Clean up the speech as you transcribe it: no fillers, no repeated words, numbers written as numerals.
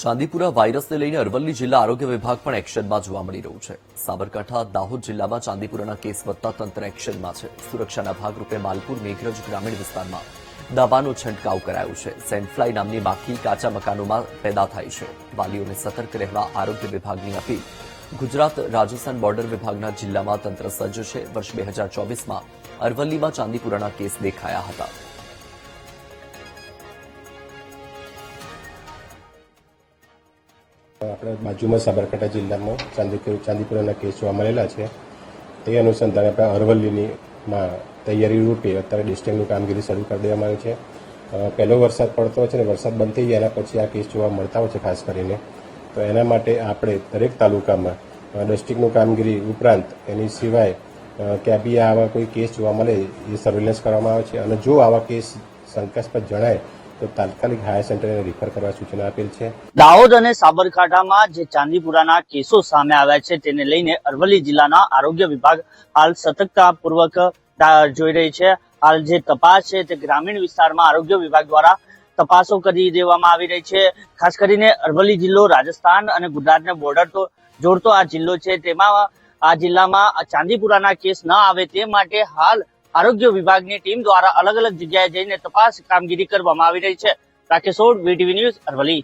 ચાંદીપુરા વાયરસને લઈને અરવલ્લી જિલ્લા આરોગ્ય વિભાગ પણ એક્શનમાં જોવા મળી રહ્યું છે। સાબરકાંઠા દાહોદ જિલ્લામાં ચાંદીપુરાના કેસ વધતા તંત્ર એક્શનમાં છે। સુરક્ષાના ભાગરૂપે માલપુર મેઘરજ ગ્રામીણ વિસ્તારમાં દવાનો છંટકાવ કરાયો છે। સેન્ડફ્લાય નામની માખી કાચા મકાનોમાં પેદા થાય છે। વાલીઓને સતર્ક રહેવા આરોગ્ય વિભાગની અપીલ। ગુજરાત રાજસ્થાન બોર્ડર વિભાગના જિલ્લામાં તંત્ર સજ્જ છે। વર્ષ 2024માં અરવલ્લીમાં ચાંદીપુરાના કેસ દેખાયા હતા। આપણે બાજુમાં સાબરકાંઠા જિલ્લામાં ચાંદીપુરાના કેસ જોવા મળેલા છે। તે અનુસંધાને આપણે અરવલ્લીમાં તૈયારી રૂપે અત્યારે ડિસ્ટિંગનું કામગીરી શરૂ કરી દેવામાં આવી છે। પહેલો વરસાદ પડતો હોય છે અને વરસાદ બંધ થઈ ગયા એના પછી આ કેસ જોવા મળતા હોય છે ખાસ કરીને। તો એના માટે આપણે દરેક તાલુકામાં ડિસ્ટિંગનું કામગીરી ઉપરાંત એની સિવાય ક્યાં બી આવા કોઈ કેસ જોવા મળે એ સર્વેલન્સ કરવામાં આવે છે અને જો આવા કેસ શંકાસ્પદ જણાય તો તાત્કાલિક હાયર સેન્ટરને રિફર કરવા સૂચના આપેલ છે। દાહોદ અને સાબરકાંઠામાં જે ચાંદીપુરાના કેસો સામે આવ્યા છે તેને લઈને અરવલ્લી જિલ્લાના આરોગ્ય વિભાગ હાલ સતર્કતાપૂર્વક જોઈ રહી છે। હાલ જે તપાસ છે તે ગ્રામીણ વિસ્તારમાં આરોગ્ય વિભાગ દ્વારા તપાસો કરી દેવામાં આવી રહી છે। ખાસ કરીને અરવલ્લી જિલ્લો રાજસ્થાન અને ગુજરાતને બોર્ડર તો જોડતો આ જિલ્લો છે, તેમાં આ જિલ્લામાં ચાંદીપુરાના કેસ ન આવે તે માટે હાલ આરોગ્ય વિભાગની ટીમ દ્વારા અલગ અલગ જગ્યાએ જઈને તપાસ કામગીરી કરવામાં આવી રહી છે। Rakesh odd, VTV news, Aravalli.